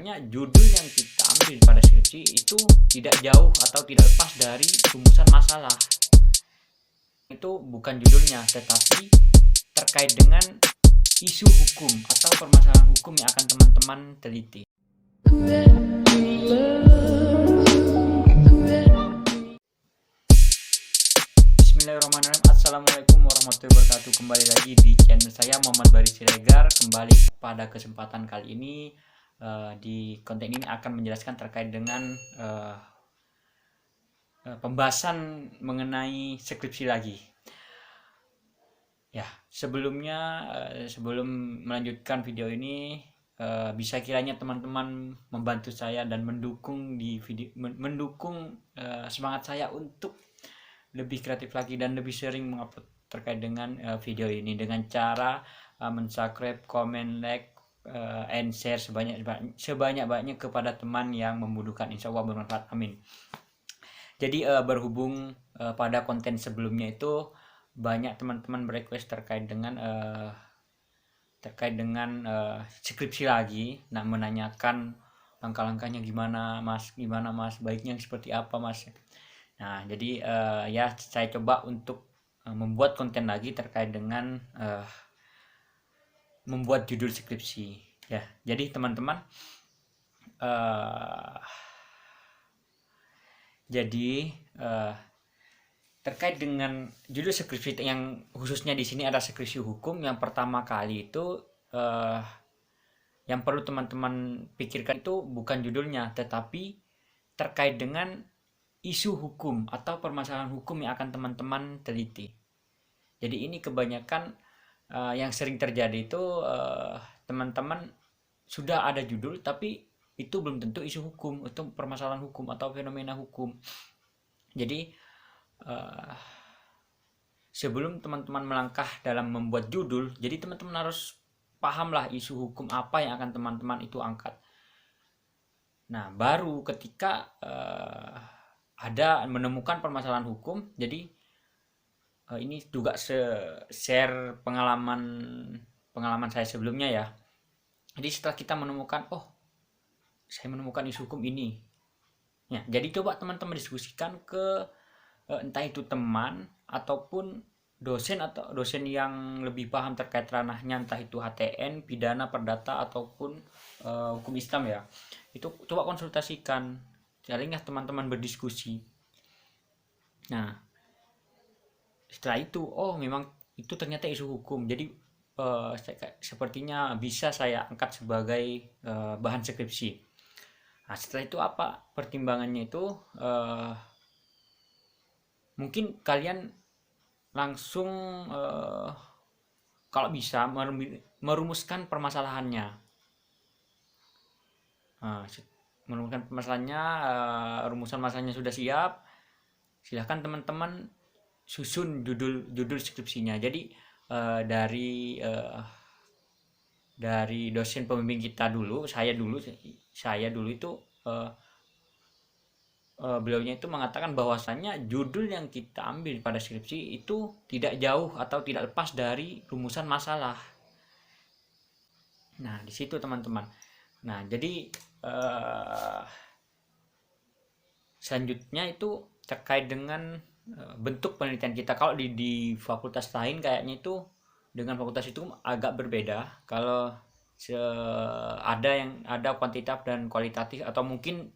bahwasanya judul yang kita ambil pada skripsi itu tidak jauh atau tidak lepas dari rumusan masalah. Itu bukan judulnya, tetapi terkait dengan isu hukum atau permasalahan hukum yang akan teman-teman teliti. Bismillahirrahmanirrahim. Assalamualaikum warahmatullahi wabarakatuh. Kembali lagi di channel saya, Muhammad Baris Siregar. Kembali pada kesempatan kali ini, di konten ini akan menjelaskan terkait dengan pembahasan mengenai skripsi lagi. Ya, sebelumnya sebelum melanjutkan video ini, bisa kiranya teman-teman membantu saya dan mendukung semangat saya untuk lebih kreatif lagi dan lebih sering mengupload terkait dengan video ini dengan cara mensubscribe, comment, like, and share sebanyak-banyaknya kepada teman yang membutuhkan. Insya Allah bermanfaat, amin. Jadi berhubung pada konten sebelumnya itu banyak teman-teman berequest terkait dengan skripsi lagi, menanyakan langkah-langkahnya gimana mas, baiknya seperti apa mas. Nah, jadi ya saya coba untuk membuat konten lagi terkait dengan membuat judul skripsi. Ya, jadi teman-teman, terkait dengan judul skripsi yang khususnya di sini ada skripsi hukum. Yang pertama kali itu yang perlu teman-teman pikirkan itu bukan judulnya, tetapi terkait dengan isu hukum atau permasalahan hukum yang akan teman-teman teliti. Jadi ini kebanyakan yang sering terjadi itu teman-teman sudah ada judul tapi itu belum tentu isu hukum, itu permasalahan hukum atau fenomena hukum. Jadi sebelum teman-teman melangkah dalam membuat judul, jadi teman-teman harus pahamlah isu hukum apa yang akan teman-teman itu angkat. Nah, baru ketika ada menemukan permasalahan hukum, jadi ini juga share pengalaman saya sebelumnya ya. Jadi setelah kita menemukan, saya menemukan isu hukum ini ya, jadi coba teman-teman diskusikan ke entah itu teman ataupun dosen yang lebih paham terkait ranahnya, entah itu HTN, pidana, perdata ataupun hukum Islam ya. Itu coba konsultasikan, jaringlah teman-teman berdiskusi. Nah, setelah itu memang itu ternyata isu hukum, jadi sepertinya bisa saya angkat sebagai bahan skripsi. Nah, setelah itu apa pertimbangannya itu, mungkin kalian langsung kalau bisa merumuskan permasalahannya. Merumuskan permasalahannya, rumusan masalahnya sudah siap, silahkan teman-teman susun judul skripsinya. Jadi dari dosen pembimbing kita dulu, saya dulu itu beliaunya itu mengatakan bahwasannya judul yang kita ambil pada skripsi itu tidak jauh atau tidak lepas dari rumusan masalah. Nah, di situ teman-teman. Nah, jadi selanjutnya itu terkait dengan bentuk penelitian kita. Kalau di fakultas lain kayaknya itu dengan fakultas itu agak berbeda. Kalau ada kuantitatif dan kualitatif atau mungkin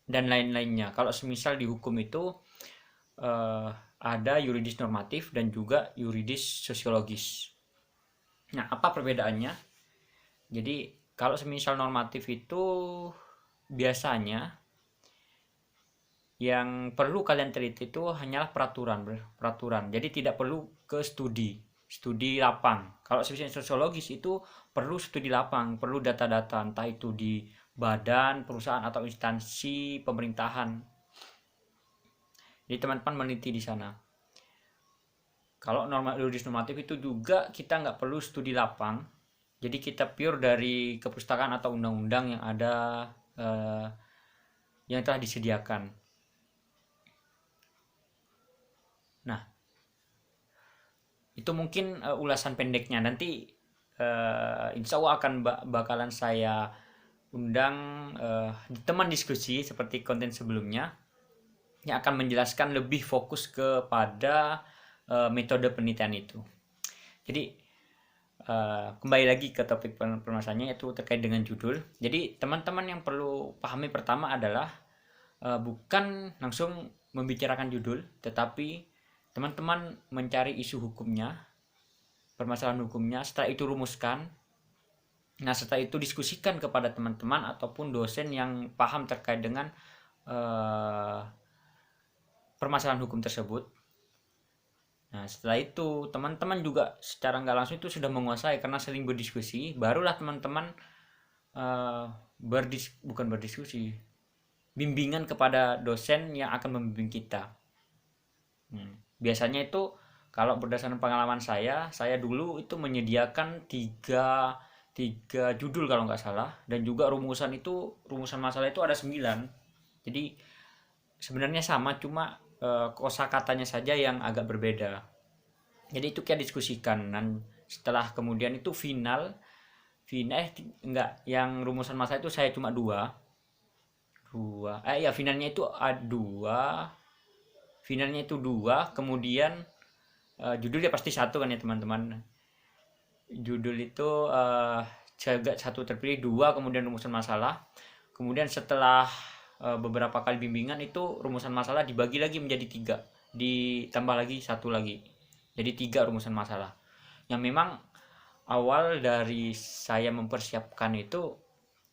dan lain-lainnya. Kalau semisal di hukum itu ada yuridis normatif dan juga yuridis sosiologis. Nah, apa perbedaannya? Jadi kalau semisal normatif itu biasanya yang perlu kalian teliti itu hanyalah peraturan. Jadi tidak perlu ke studi lapang. Kalau semisal sosiologis itu perlu studi lapang, perlu data-data, entah itu di badan, perusahaan atau instansi pemerintahan. Jadi teman-teman meneliti di sana. Kalau yuridis normatif itu juga kita nggak perlu studi lapang. Jadi kita pure dari kepustakaan atau undang-undang yang ada, yang telah disediakan. Nah, itu mungkin ulasan pendeknya. Nanti insya Allah akan bakalan saya undang teman diskusi seperti konten sebelumnya yang akan menjelaskan lebih fokus kepada metode penelitian itu. Jadi kembali lagi ke topik permasalahannya, yaitu terkait dengan judul. Jadi teman-teman yang perlu pahami pertama adalah bukan langsung membicarakan judul, tetapi teman-teman mencari isu hukumnya, permasalahan hukumnya, setelah itu rumuskan. Nah, setelah itu diskusikan kepada teman-teman ataupun dosen yang paham terkait dengan permasalahan hukum tersebut. Nah, setelah itu teman-teman juga secara nggak langsung itu sudah menguasai karena sering berdiskusi, barulah teman-teman bukan berdiskusi, bimbingan kepada dosen yang akan membimbing kita. Biasanya itu kalau berdasarkan pengalaman saya dulu itu menyediakan tiga judul kalau nggak salah, dan juga rumusan masalah itu ada 9. Jadi sebenarnya sama, cuma kosakatanya saja yang agak berbeda. Jadi itu kita diskusikan, dan setelah kemudian itu yang rumusan masalah itu saya cuma dua. Finalnya itu dua, kemudian judulnya pasti satu kan ya teman-teman. Judul itu satu terpilih, dua kemudian rumusan masalah. Kemudian setelah beberapa kali bimbingan itu rumusan masalah dibagi lagi menjadi 3, ditambah lagi satu lagi, jadi 3 rumusan masalah. Yang memang awal dari saya mempersiapkan itu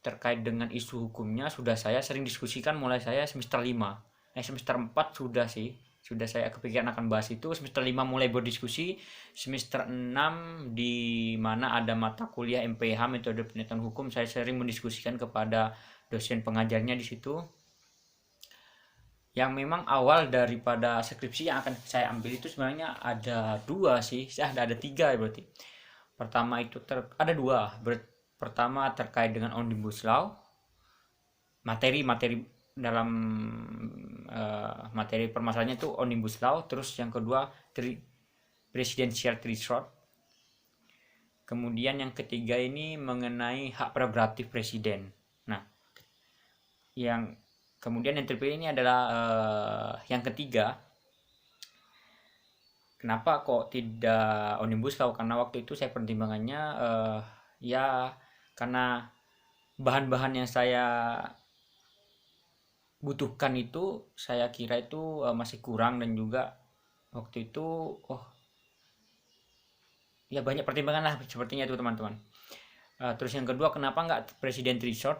terkait dengan isu hukumnya sudah saya sering diskusikan mulai saya semester 5. Semester 4 sudah saya kepikiran akan bahas itu. Semester 5 mulai berdiskusi. Semester 6 di mana ada mata kuliah MPH, metode penelitian hukum, saya sering mendiskusikan kepada dosen pengajarnya di situ. Yang memang awal daripada skripsi yang akan saya ambil itu sebenarnya ada 2 sih. Ada 3 berarti. Pertama itu ada 2. Pertama terkait dengan Omnibus Law. Materi dalam materi permasalahannya itu Omnibus Law. Terus yang kedua Presidential Threshold. Kemudian yang ketiga ini mengenai hak prerogatif presiden. Nah, kemudian yang terpilih ini adalah yang ketiga. Kenapa kok tidak Omnibus Law? Karena waktu itu saya pertimbangannya karena bahan-bahan yang saya butuhkan itu saya kira itu masih kurang, dan juga waktu itu banyak pertimbangan lah sepertinya itu teman-teman. Terus yang kedua, kenapa nggak presidential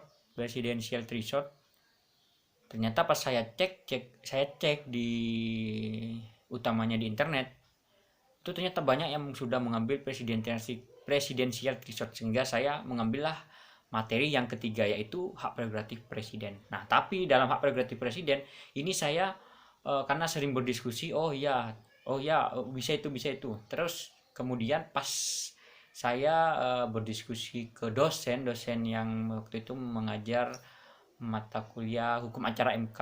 threshold? Ternyata pas saya cek di utamanya di internet, itu ternyata banyak yang sudah mengambil presidential threshold, sehingga saya mengambillah materi yang ketiga, yaitu hak prerogatif presiden. Nah, tapi dalam hak prerogatif presiden ini saya karena sering berdiskusi, bisa itu. Terus kemudian pas saya berdiskusi ke dosen yang waktu itu mengajar mata kuliah hukum acara MK,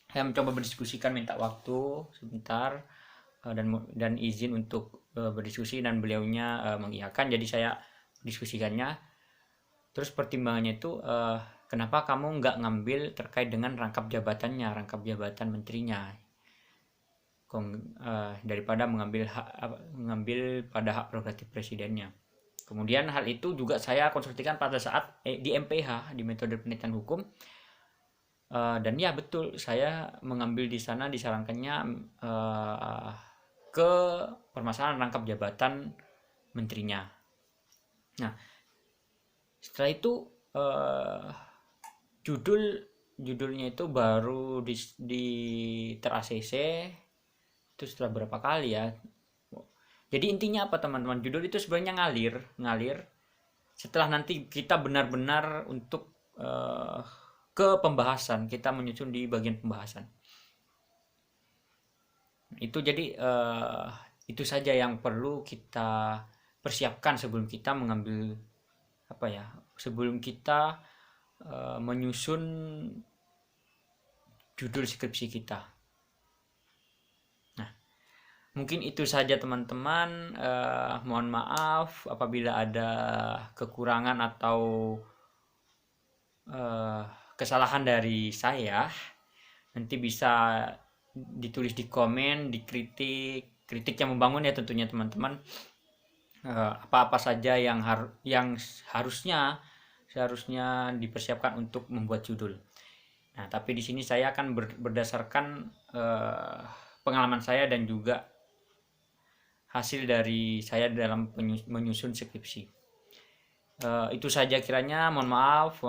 saya mencoba berdiskusikan, minta waktu sebentar dan izin untuk berdiskusi, dan beliaunya mengiyakan. Jadi saya diskusikannya. Terus pertimbangannya itu kenapa kamu nggak ngambil terkait dengan rangkap jabatan menterinya, daripada mengambil pada hak prerogatif presidennya. Kemudian hal itu juga saya konsultasikan pada saat di MPH, di metode penelitian hukum, dan ya betul, saya mengambil di sana disarankannya ke permasalahan rangkap jabatan menterinya. Nah, setelah itu judulnya itu baru di ter-ACC itu setelah berapa kali ya. Jadi intinya apa teman-teman? Judul itu sebenarnya ngalir setelah nanti kita benar-benar untuk ke pembahasan, kita menyusun di bagian pembahasan. Itu jadi itu saja yang perlu kita persiapkan sebelum kita mengambil sebelum kita menyusun judul skripsi kita. Nah, mungkin itu saja teman-teman. Mohon maaf apabila ada kekurangan atau kesalahan dari saya, nanti bisa ditulis di komen, kritik yang membangun ya tentunya teman-teman. Apa-apa saja yang seharusnya dipersiapkan untuk membuat judul. Nah, tapi di sini saya akan berdasarkan pengalaman saya dan juga hasil dari saya dalam menyusun skripsi. Itu saja kiranya, mohon maaf.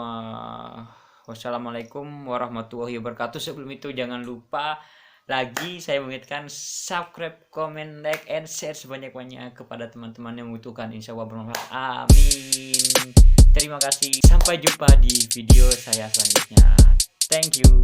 Wassalamualaikum warahmatullahi wabarakatuh. Sebelum itu jangan lupa lagi saya mengingatkan subscribe, comment, like, and share sebanyak-banyaknya kepada teman-teman yang membutuhkan. Insya Allah bermanfaat. Amin. Terima kasih. Sampai jumpa di video saya selanjutnya. Thank you.